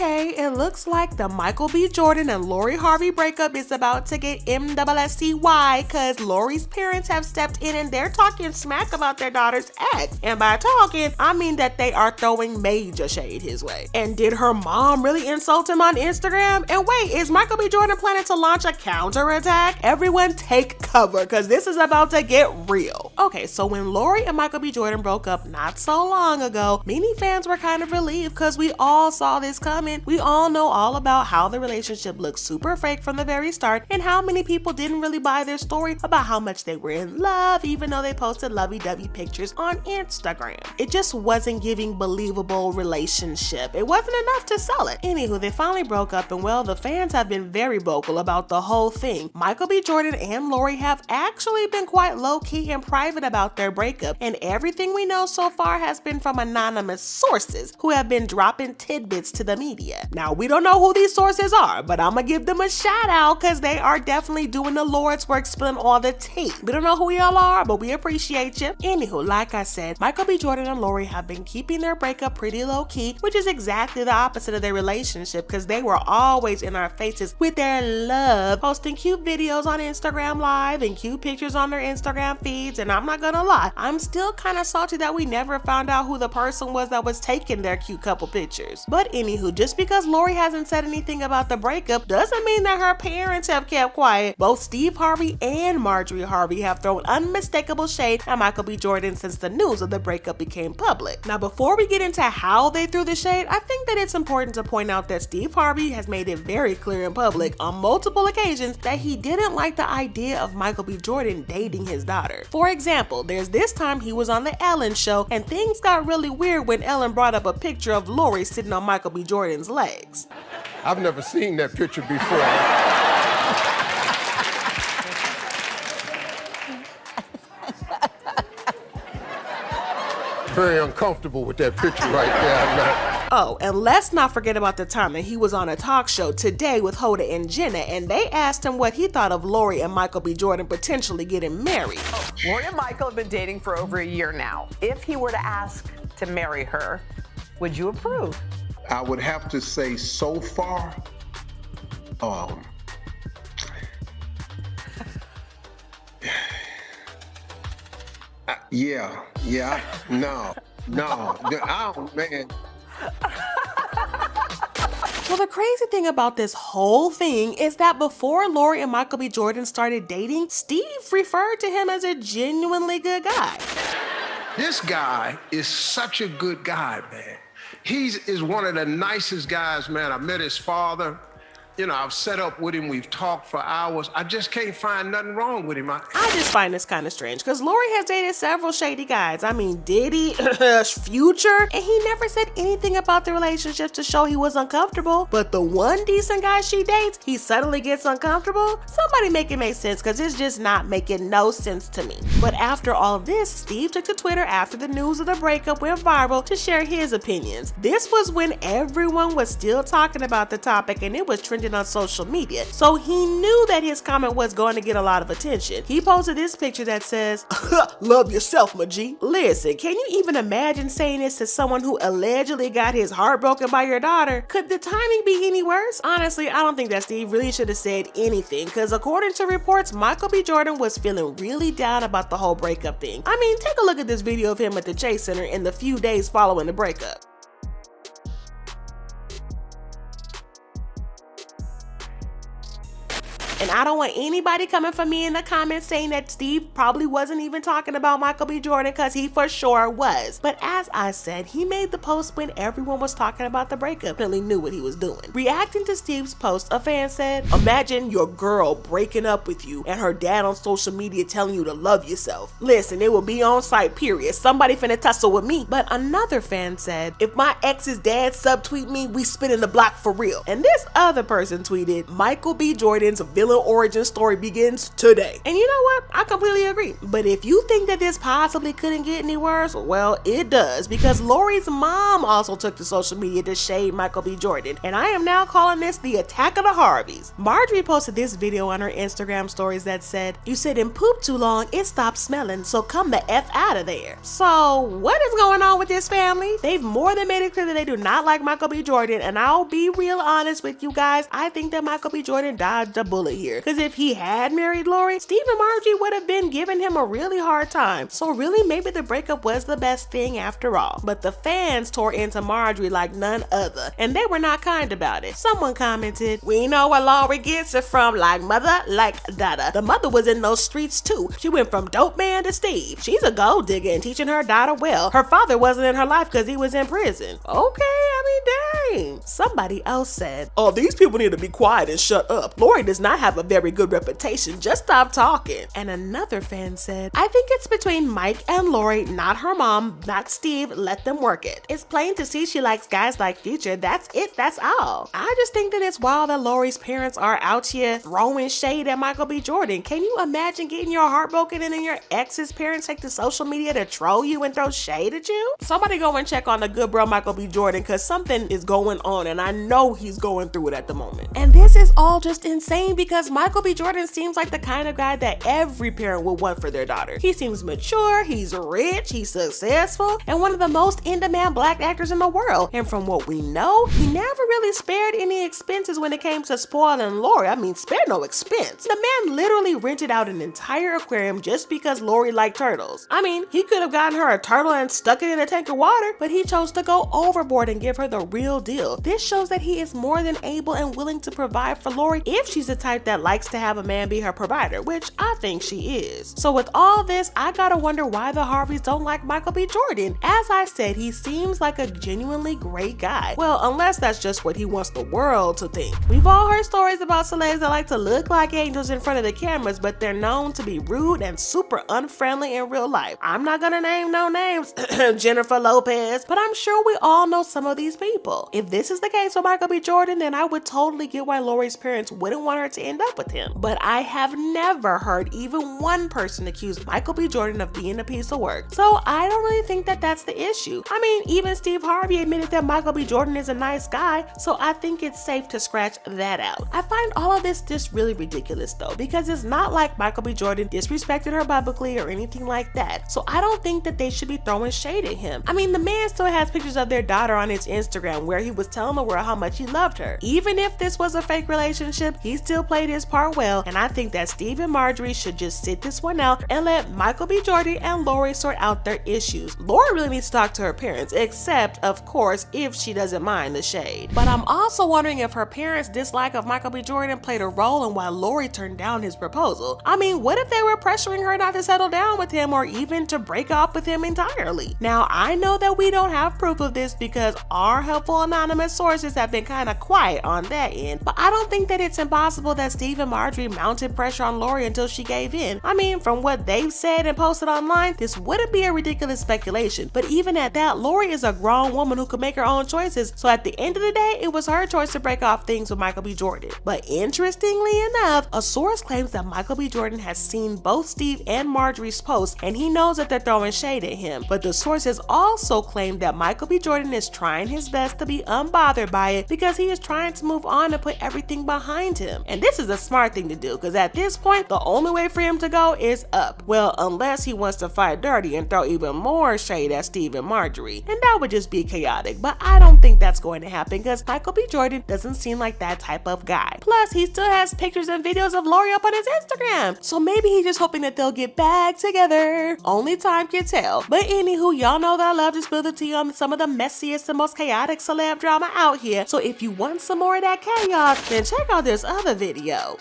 Okay, it looks like the Michael B. Jordan and Lori Harvey breakup is about to get MSSTY because Lori's parents have stepped in and they're talking smack about their daughter's ex. And by talking, I mean that they are throwing major shade his way. And did her mom really insult him on Instagram? And wait, is Michael B. Jordan planning to launch a counterattack? Everyone take cover because this is about to get real. Okay, so when Lori and Michael B. Jordan broke up not so long ago, many fans were kind of relieved because we all saw this coming. We all know all about how the relationship looked super fake from the very start and how many people didn't really buy their story about how much they were in love even though they posted lovey-dovey pictures on Instagram. It just wasn't giving believable relationship. It wasn't enough to sell it. Anywho, they finally broke up and well, the fans have been very vocal about the whole thing. Michael B. Jordan and Lori have actually been quite low-key and private about their breakup, and everything we know so far has been from anonymous sources who have been dropping tidbits to the media. Now, we don't know who these sources are, but I'm gonna give them a shout out because they are definitely doing the Lord's work spilling all the tea. We don't know who y'all are, but we appreciate you. Anywho, like I said, Michael B. Jordan and Lori have been keeping their breakup pretty low-key, which is exactly the opposite of their relationship because they were always in our faces with their love, posting cute videos on Instagram Live and cute pictures on their Instagram feeds, and I'm not gonna lie, I'm still kind of salty that we never found out who the person was that was taking their cute couple pictures. But anywho, just because Lori hasn't said anything about the breakup doesn't mean that her parents have kept quiet. Both Steve Harvey and Marjorie Harvey have thrown unmistakable shade at Michael B. Jordan since the news of the breakup became public. Now, before we get into how they threw the shade, I think that it's important to point out that Steve Harvey has made it very clear in public on multiple occasions that he didn't like the idea of Michael B. Jordan dating his daughter. For example, there's this time he was on the Ellen show and things got really weird when Ellen brought up a picture of Lori sitting on Michael B. Jordan's legs. I've never seen that picture before. Very uncomfortable with that picture right there. Oh, and let's not forget about the time that he was on a talk show Today with Hoda and Jenna, and they asked him what he thought of Lori and Michael B. Jordan potentially getting married. Lori and Michael have been dating for over a year now. If he were to ask to marry her, would you approve? I would have to say so far, no, man. Well, the crazy thing about this whole thing is that before Lori and Michael B. Jordan started dating, Steve referred to him as a genuinely good guy. This guy is such a good guy, man. He is one of the nicest guys, man. I met his father. You know, I've set up with him. We've talked for hours. I just can't find nothing wrong with him. I just find this kind of strange because Lori has dated several shady guys. I mean, Diddy, Future, and he never said anything about the relationship to show he was uncomfortable. But the one decent guy she dates, he suddenly gets uncomfortable. Somebody make it make sense because it's just not making no sense to me. But after all of this, Steve took to Twitter after the news of the breakup went viral to share his opinions. This was when everyone was still talking about the topic and it was trending on social media, so he knew that his comment was going to get a lot of attention. He posted this picture that says, "Love yourself, my G." Listen, can you even imagine saying this to someone who allegedly got his heart broken by your daughter? Could the timing be any worse? Honestly, I don't think that Steve really should have said anything, because according to reports, Michael B. Jordan was feeling really down about the whole breakup thing. I mean, take a look at this video of him at the Chase Center in the few days following the breakup. And I don't want anybody coming for me in the comments saying that Steve probably wasn't even talking about Michael B. Jordan, because he for sure was. But as I said, he made the post when everyone was talking about the breakup, really knew what he was doing. Reacting to Steve's post, a fan said, "Imagine your girl breaking up with you and her dad on social media telling you to love yourself. Listen, it will be on site, period. Somebody finna tussle with me." But another fan said, "If my ex's dad subtweet me, we spit in the block for real." And this other person tweeted, "Michael B. Jordan's villain villain origin story begins today. And you know what? I completely agree. But if you think that this possibly couldn't get any worse, well, it does, because Lori's mom also took to social media to shade Michael B. Jordan, and I am now calling this the attack of the Harveys. Marjorie posted this video on her Instagram stories that said, "You sit and poop too long, it stops smelling, so come the F out of there." So what is going on with this family? They've more than made it clear that they do not like Michael B. Jordan, and I'll be real honest with you guys, I think that Michael B. Jordan dodged a bullet here, because if he had married Lori, Steve and Marjorie would have been giving him a really hard time. So really, maybe the breakup was the best thing after all. But the fans tore into Marjorie like none other, and they were not kind about it. Someone commented, "We know where Lori gets it from, like mother, like dada. The mother was in those streets too. She went from dope man to Steve. She's a gold digger and teaching her daughter well. Her father wasn't in her life because he was in prison." Okay, I mean, dang. Somebody else said, "Oh, these people need to be quiet and shut up. Lori does not have a very good reputation. Just stop talking." And another fan said, "I think it's between Mike and Lori, not her mom, not Steve. Let them work it. It's plain to see she likes guys like Future. That's it, that's all." I just think that it's wild that Lori's parents are out here throwing shade at Michael B. Jordan. Can you imagine getting your heart broken and then your ex's parents take to social media to troll you and throw shade at you? Somebody go and check on the good bro Michael B. Jordan, because something is going on and I know he's going through it at the moment. And this is all just insane because Michael B. Jordan seems like the kind of guy that every parent would want for their daughter. He seems mature, he's rich, he's successful, and one of the most in-demand black actors in the world. And from what we know, he never really spared any expenses when it came to spoiling Lori. I mean, spared no expense. The man literally rented out an entire aquarium just because Lori liked turtles. I mean, he could have gotten her a turtle and stuck it in a tank of water, but he chose to go overboard and give her the real deal. This shows that he is more than able and willing to provide for Lori if she's the type that likes to have a man be her provider, which I think she is. So with all this, I gotta wonder why the Harveys don't like Michael B. Jordan. As I said, he seems like a genuinely great guy. Well, unless that's just what he wants the world to think. We've all heard stories about celebs that like to look like angels in front of the cameras, but they're known to be rude and super unfriendly in real life. I'm not gonna name no names, Jennifer Lopez, but I'm sure we all know some of these people. If this is the case with Michael B. Jordan, then I would totally get why Lori's parents wouldn't want her to end up with him. But I have never heard even one person accuse Michael B. Jordan of being a piece of work. So I don't really think that that's the issue. I mean, even Steve Harvey admitted that Michael B. Jordan is a nice guy, so I think it's safe to scratch that out. I find all of this just really ridiculous though, because it's not like Michael B. Jordan disrespected her publicly or anything like that. So I don't think that they should be throwing shade at him. I mean, the man still has pictures of their daughter on his Instagram where he was telling the world how much he loved her. Even if this was a fake relationship, he still played his part well, and I think that Steve and Marjorie should just sit this one out and let Michael B. Jordan and Lori sort out their issues. Lori really needs to talk to her parents, except, of course, if she doesn't mind the shade. But I'm also wondering if her parents' dislike of Michael B. Jordan played a role in why Lori turned down his proposal. I mean, what if they were pressuring her not to settle down with him or even to break up with him entirely? Now, I know that we don't have proof of this because our helpful anonymous sources have been kind of quiet on that end, but I don't think that it's impossible that Steve and Marjorie mounted pressure on Lori until she gave in. I mean, from what they've said and posted online, this wouldn't be a ridiculous speculation, but even at that, Lori is a grown woman who can make her own choices, so at the end of the day, it was her choice to break off things with Michael B. Jordan. But interestingly enough, a source claims that Michael B. Jordan has seen both Steve and Marjorie's posts, and he knows that they're throwing shade at him. But the source has also claimed that Michael B. Jordan is trying his best to be unbothered by it because he is trying to move on and put everything behind him. And this is a smart thing to do, because at this point, the only way for him to go is up. Well, unless he wants to fight dirty and throw even more shade at Steve and Marjorie, and that would just be chaotic. But I don't think that's going to happen because Michael B. Jordan doesn't seem like that type of guy. Plus, he still has pictures and videos of Lori up on his Instagram, so maybe he's just hoping that they'll get back together. Only time can tell. But anywho, y'all know that I love to spill the tea on some of the messiest and most chaotic celeb drama out here, so if you want some more of that chaos, then check out this other video.